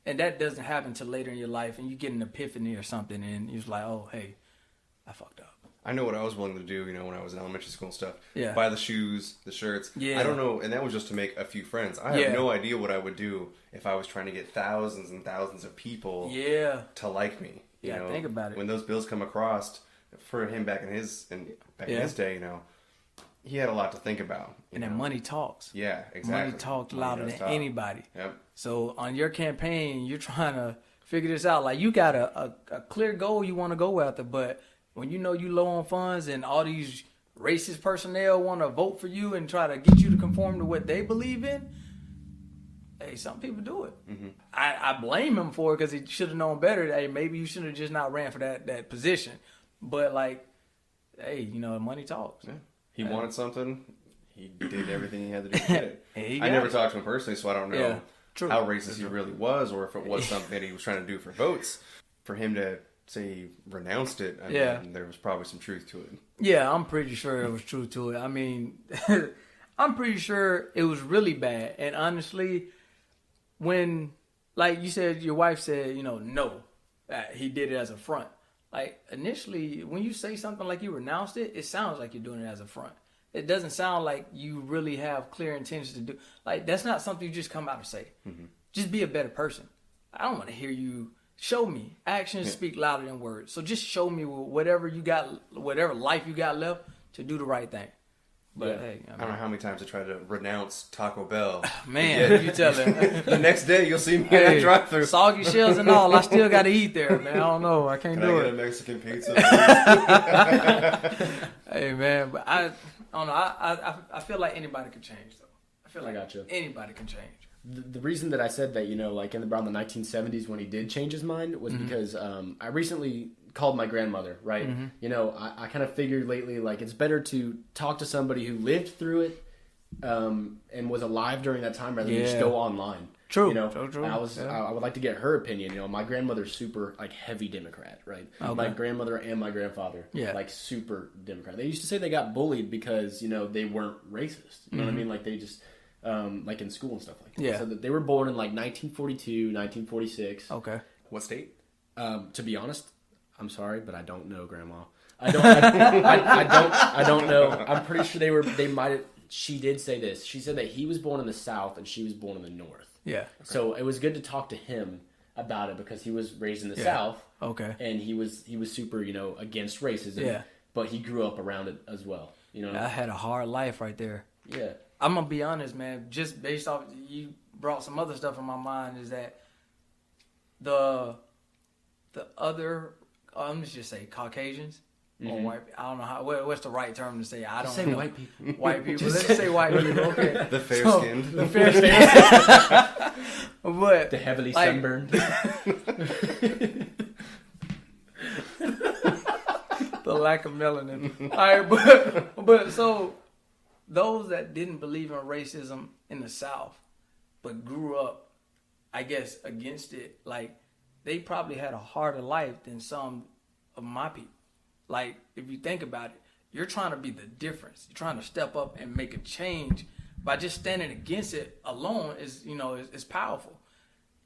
And that doesn't happen until later in your life, and you get an epiphany or something, and you're like, oh, hey, I fucked up. I know what I was willing to do, you know, when I was in elementary school and stuff. Yeah. Buy the shoes, the shirts. Yeah. I don't know, and that was just to make a few friends. I have no idea what I would do if I was trying to get thousands and thousands of people to like me. You know, think about it. When those bills come across, for him back in his day, you know, he had a lot to think about. And that money talks. Yeah, exactly. Money talks louder than anybody. Yep. So on your campaign, you're trying to figure this out. Like, you got a clear goal you want to go after, but when you know you low on funds and all these racist personnel want to vote for you and try to get you to conform to what they believe in, hey, some people do it. Mm-hmm. I blame him for it because he should have known better. Hey, maybe you should have just not ran for that position. But, like, hey, you know, money talks. Yeah. He wanted something. He did everything he had to do to get it. I never talked to him personally, so I don't know how racist he really was, or if it was something that he was trying to do for votes. For him to say he renounced it, I mean, there was probably some truth to it. Yeah, I'm pretty sure there was truth to it. I mean, I'm pretty sure it was really bad. And honestly, when, like you said, your wife said, you know, no, he did it as a front. Like, initially, when you say something like you renounced it, it sounds like you're doing it as a front. It doesn't sound like you really have clear intentions to do. Like, that's not something you just come out and say. Mm-hmm. Just be a better person. I don't want to hear you. Show me. Actions speak louder than words. So just show me whatever you got, whatever life you got left to do the right thing. But hey, I don't know how many times I tried to renounce Taco Bell. Man, you tell him. The next day you'll see me in that drive-thru. Soggy shells and all. I still got to eat there, man. I don't know. I can't do it. Can I get a Mexican pizza? Hey, man, but I don't know. I feel like anybody can change, though. I feel like anybody can change. The reason that I said that, you know, like around the 1970s when he did change his mind was because I recently called my grandmother, right? Mm-hmm. You know, I kind of figured lately, like, it's better to talk to somebody who lived through it and was alive during that time rather than just go online. True. You know, true. I would like to get her opinion. You know, my grandmother's super, like, heavy Democrat, right? Okay. My grandmother and my grandfather, like, super Democrat. They used to say they got bullied because, you know, they weren't racist. You know what I mean? Like, they just... like in school and stuff like that. Yeah. So that they were born in like 1942, 1946. Okay. What state? To be honest, I'm sorry, but I don't know, Grandma. I don't know. I'm pretty sure they might have. She did say this. She said that he was born in the South and she was born in the North. Yeah. Okay. So it was good to talk to him about it because he was raised in the South. Okay. And he was super, you know, against racism. Yeah. But he grew up around it as well. You know. I had a hard life right there. Yeah. I'm going to be honest, man, just based off, you brought some other stuff in my mind, is that the other, let me just say Caucasians or white people, I don't know what's the right term to say. I don't know. White people. White people. Let's say white people, okay. The fair-skinned. The fair-skinned. But the heavily sunburned. The lack of melanin. All right, but so... Those that didn't believe in racism in the South, but grew up, I guess, against it, like, they probably had a harder life than some of my people. Like, if you think about it, you're trying to be the difference. You're trying to step up and make a change. By just standing against it alone is, you know, is powerful.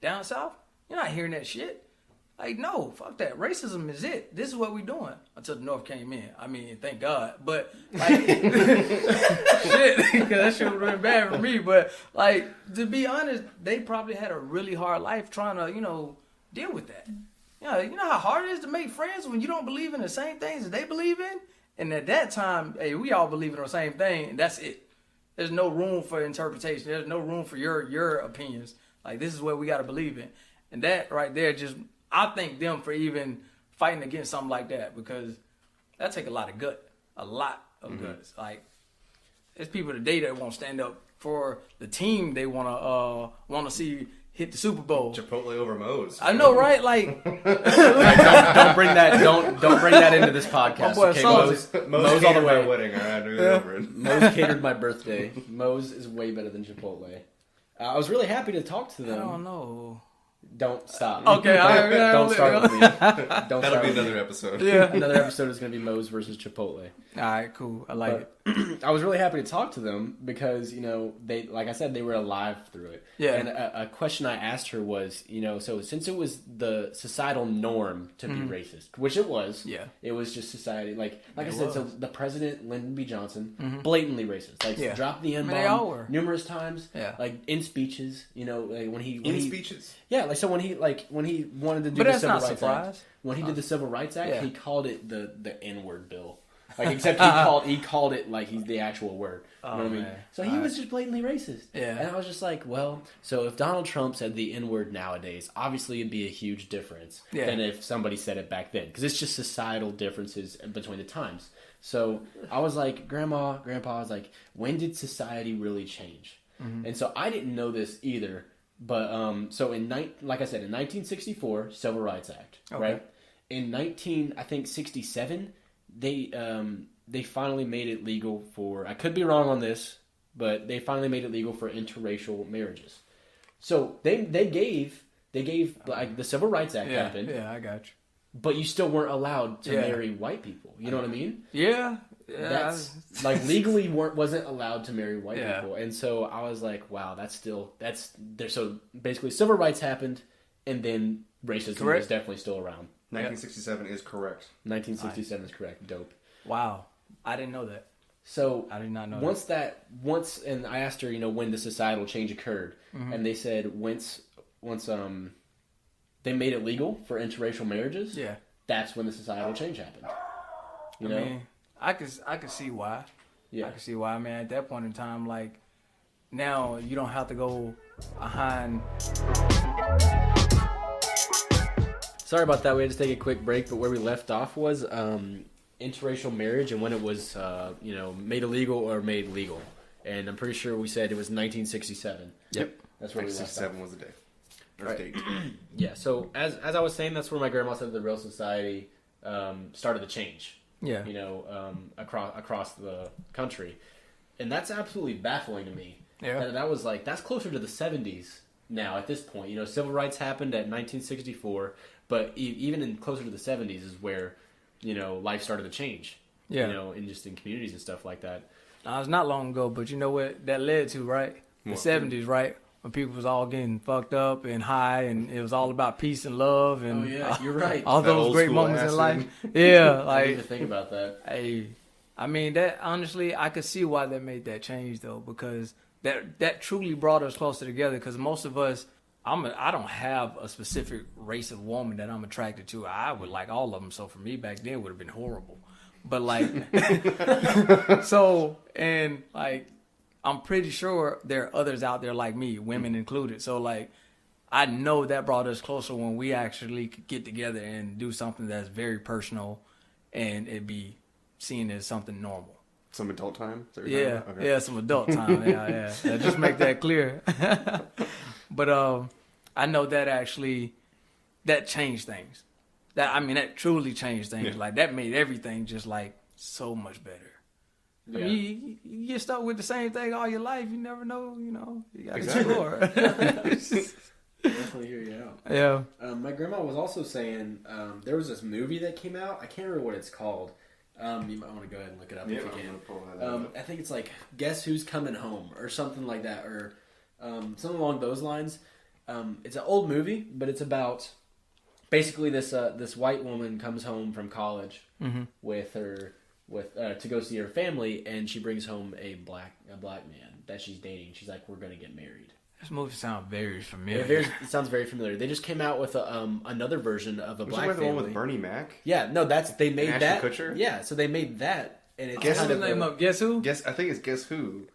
down south, you're not hearing that shit. Like, no, fuck that. Racism is it. This is what we're doing. Until the North came in. I mean, thank God. But, like, shit, because that shit would have been bad for me. But, like, to be honest, they probably had a really hard life trying to, deal with that. You know how hard it is to make friends when you don't believe in the same things that they believe in? And at that time, hey, we all believe in the same thing, and that's it. There's no room for interpretation. There's no room for your opinions. Like, this is what we got to believe in. And that right there just... I thank them for even fighting against something like that, because that take a lot of guts. Like, there's people today that won't stand up for the team they want to see hit the Super Bowl. Chipotle over Moe's. I know, right? Like, don't bring that. Don't bring that into this podcast. Okay, Moe's all the way. My wedding. I knew over it. Moe's catered my birthday. Moe's is way better than Chipotle. I was really happy to talk to them. I don't know. Don't stop. Okay, don't start with me. That'll be another episode. Yeah, another episode is going to be Moe's versus Chipotle. All right, cool. I like it. I was really happy to talk to them because they, like I said, they were alive through it. Yeah. And a question I asked her was, so since it was the societal norm to be racist, which it was. Yeah. It was just society. Like I said, so the president Lyndon B. Johnson, blatantly racist. Like dropped the N-bomb numerous times. Yeah. Like in speeches. Like when he speeches. Yeah. Like so when he wanted to do the Civil Rights Act. When he did the Civil Rights Act, he called it the N-word bill. Like, except he called it like he's the actual word. You know what I mean? So he was just blatantly racist. Yeah. And I was just like, well, so if Donald Trump said the N-word nowadays, obviously it'd be a huge difference than if somebody said it back then. Because it's just societal differences between the times. So I was like, Grandpa, I was like, when did society really change? Mm-hmm. And so I didn't know this either. But, so like I said, in 1964, Civil Rights Act, right? In 1967, they finally made it legal for, I could be wrong on this, but they finally made it legal for interracial marriages. So they gave like the Civil Rights Act happened. Yeah, I got you. But you still weren't allowed to marry white people. You know what I mean? Yeah. That's like legally wasn't allowed to marry white people. And so I was like, wow, that's there. So basically civil rights happened and then racism was definitely still around. 1967 is correct. 1967 is correct. Dope. Wow. I didn't know that. So I did not know and I asked her, when the societal change occurred, and they said once they made it legal for interracial marriages, that's when the societal change happened. I mean, I could see why. Yeah. I could see why, man. At that point in time, like, now you don't have to go behind. Sorry about that. We had to take a quick break, but where we left off was interracial marriage and when it was, made illegal or made legal. And I'm pretty sure we said it was 1967. Yep. That's where we left off. 1967 was the day. Date. Yeah. So as I was saying, that's where my grandma said the Real Society started to change. Yeah. Across the country, and that's absolutely baffling to me. Yeah. That was like that's closer to the 70s now at this point. Civil rights happened at 1964, but even in closer to the 70s is where life started to change. Yeah. In communities and stuff like that. It's not long ago, but you know what that led to, right? The 70s, right? When people was all getting fucked up and high, and it was all about peace and love, and you're right. All those great moments in life. Yeah, like I didn't even think about that. Hey, I mean that honestly, I could see why they made that change though, because that truly brought us closer together. Because most of us, I don't have a specific race of woman that I'm attracted to. I would like all of them. So for me back then, it would have been horrible. But like, I'm pretty sure there are others out there like me, women included. So, like, I know that brought us closer when we actually could get together and do something that's very personal and it be seen as something normal. Some adult time? Yeah, some adult time. Yeah. Just make that clear. But I know that actually, that changed things. That truly changed things. Yeah. Like, that made everything just, like, so much better. Yeah. I mean, you get stuck with the same thing all your life. You never know, you got to explore. Definitely hear you out. Yeah. My grandma was also saying there was this movie that came out. I can't remember what it's called. You might want to go ahead and look it up if you can. I think it's like Guess Who's Coming Home or something like that, or something along those lines. It's an old movie, but it's about basically this white woman comes home from college with to go see her family, and she brings home a black man that she's dating. She's like, we're gonna get married. This movie sounds very familiar. It sounds very familiar. They just came out with another version of a black family. The one with Bernie Mac? Yeah, no, they made Ashton that. Kutcher? Yeah, so they made that, and it's Guess the name of Guess Who? I think it's Guess Who.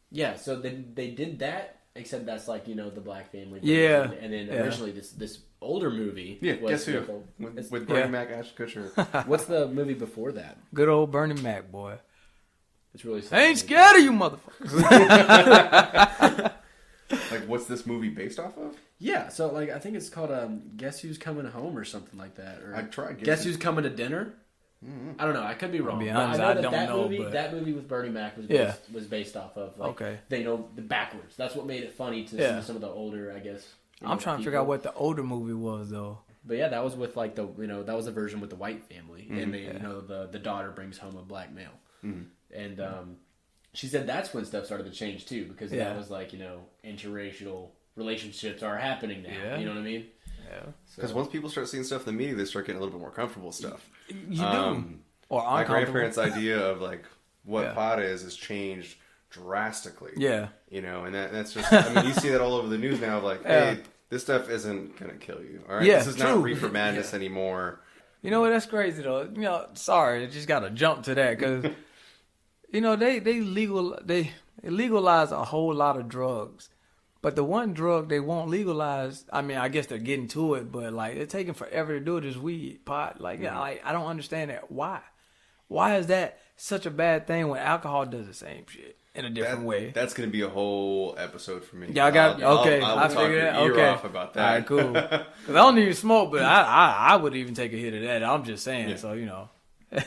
Yeah, so they did that, except that's like the black family. Yeah, and then originally this older movie. Yeah, was Guess Who with Bernie Mac, Ashton Kutcher. What's the movie before that? Good old Bernie Mac, boy. It's really. I ain't scared of you, motherfuckers. Like, what's this movie based off of? Yeah, so like I think it's called Guess Who's Coming Home or something like that. Or I tried. Guess Who's Coming to Dinner. Mm-hmm. I don't know. I could be wrong. To be honest, I don't know. That movie with Bernie Mac was based off of. Like, they know the backwards. That's what made it funny to see some of the older, I guess. I'm trying to figure out what the older movie was though. But yeah, that was with like that was the version with the white family, and they the daughter brings home a black male, and she said that's when stuff started to change too, because that was like interracial relationships are happening now. Yeah. You know what I mean? Yeah. Because once people start seeing stuff in the media, they start getting a little bit more comfortable with stuff. You do. Or my grandparents' idea of like what pot is changed drastically. Yeah. And that's just, I mean, you see that all over the news now of like, hey, this stuff isn't going to kill you. All right. Yeah, this is not reefer madness anymore. You know what? That's crazy though. Sorry, I just got to jump to that because, they legalize a whole lot of drugs. But the one drug they won't legalize, I mean, I guess they're getting to it, but like it's taking forever to do it is weed, pot. Like, I don't understand that. Why? Why is that such a bad thing when alcohol does the same shit in a different way? That's going to be a whole episode for me. Y'all got I figured that. Okay, off about that. All right, cool. Because I don't even smoke, but I would even take a hit of that. I'm just saying. So that's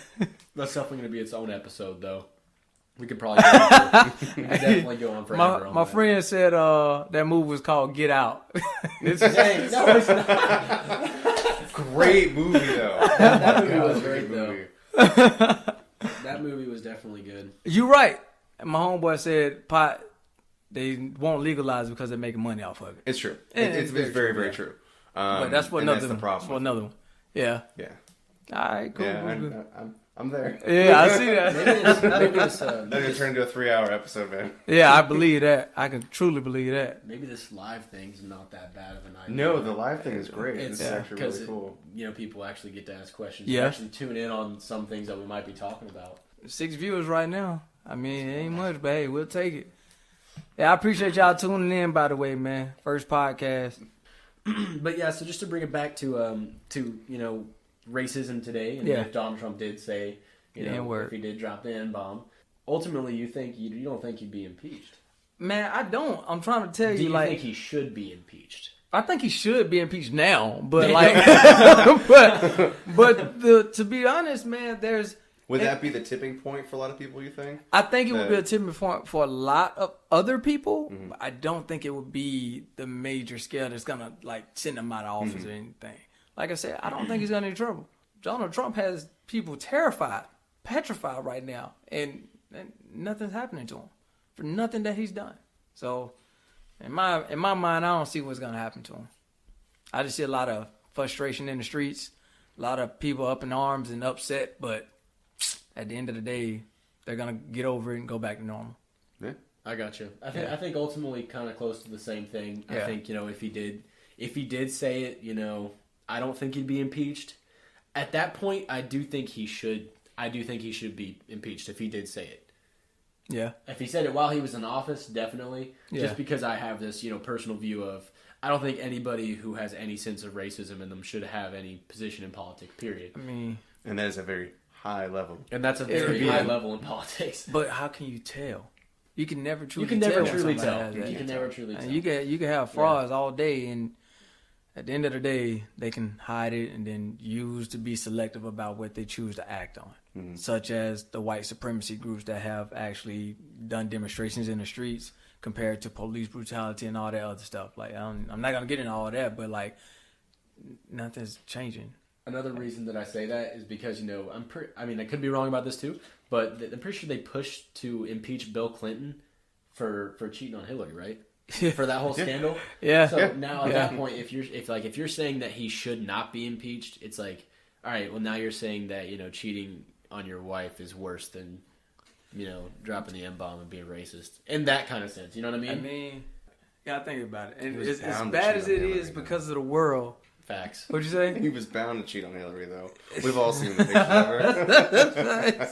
definitely going to be its own episode, though. We could probably definitely go on forever. My friend said that movie was called Get Out. It's not. Great movie though. That movie was great though. That movie was definitely good. You're right. My homeboy said pot they won't legalize because they're making money off of it. It's true. It's very, very true. But that's what another the problem. For another one. Yeah. Yeah. All right. Cool. Yeah, I'm there. Yeah, I see that. Maybe this turn into a 3-hour episode, man. Yeah, I believe that. I can truly believe that. Maybe this live thing's not that bad of an idea. No, the live thing is great. It's actually really cool. People actually get to ask questions. Yeah. Actually tune in on some things that we might be talking about. 6 viewers right now. I mean, it ain't much, but hey, we'll take it. Yeah, I appreciate y'all tuning in, by the way, man. First podcast. But yeah, so just to bring it back to racism today, and if Donald Trump did say, if he did drop the N-bomb, ultimately you don't think he'd be impeached? Man, I don't. I'm trying to tell you, do you think he should be impeached? I think he should be impeached now, but like, to be honest, man, would that be the tipping point for a lot of people, you think? I think it would be a tipping point for a lot of other people. Mm-hmm. But I don't think it would be the major scale that's going to like send him out of office or anything. Like I said, I don't think he's got any trouble. Donald Trump has people terrified, petrified right now, and nothing's happening to him for nothing that he's done. So in my mind, I don't see what's going to happen to him. I just see a lot of frustration in the streets, a lot of people up in arms and upset, but at the end of the day, they're gonna get over it and go back to normal. Yeah, I got you. I think ultimately kind of close to the same thing. Yeah. I think if he did say it, I don't think he'd be impeached. At that point, I do think he should be impeached if he did say it. Yeah. If he said it while he was in office, definitely. Yeah. Just because I have this personal view of I don't think anybody who has any sense of racism in them should have any position in politics. Period. I mean, and that is a very high level. And that's a very high level in politics. But how can you tell? You can never truly tell. You can never truly tell. You can have frauds all day, and at the end of the day, they can hide it and then use to be selective about what they choose to act on, such as the white supremacy groups that have actually done demonstrations in the streets compared to police brutality and all that other stuff. Like, I'm not going to get into all of that, but like, nothing's changing. Another reason that I say that is because, I could be wrong about this too, but I'm pretty sure they pushed to impeach Bill Clinton for cheating on Hillary, right? for that whole scandal. Yeah. So now at that point, if you're saying that he should not be impeached, it's like, all right, well now you're saying that cheating on your wife is worse than dropping the M-bomb and being racist in that kind of sense. You know what I mean? I mean, yeah, think about it. And as bad as it is because of the world. Facts. What'd you say? He was bound to cheat on Hillary, though. We've all seen the picture of her.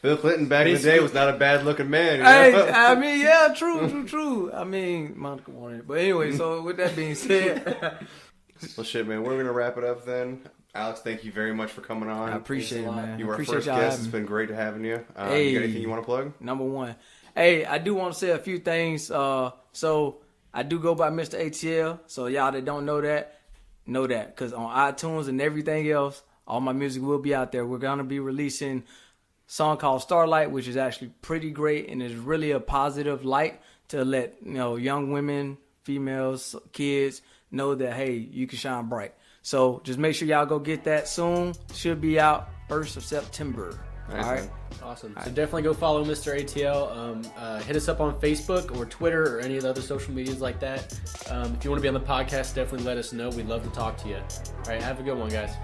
Bill Clinton back in the day was not a bad-looking man. Hey, I mean, yeah, true. I mean, Monica wanted it. But anyway, so with that being said. Well, shit, man. We're going to wrap it up then. Alex, thank you very much for coming on. I appreciate it, man. You were our first guest. It's been great having you. Hey, you got anything you want to plug? Number one. Hey, I do want to say a few things. So I do go by Mr. ATL. So y'all that don't know that, know that. Because on iTunes and everything else, all my music will be out there. We're going to be releasing a song called Starlight, which is actually pretty great and is really a positive light to let young women, females, kids know that, hey, you can shine bright. So just make sure y'all go get that soon. Should be out 1st of September. Nice, all right. Awesome. So definitely go follow Mr. ATL. Hit us up on Facebook or Twitter or any of the other social medias like that. If you want to be on the podcast, definitely let us know. We'd love to talk to you. All right. Have a good one, guys.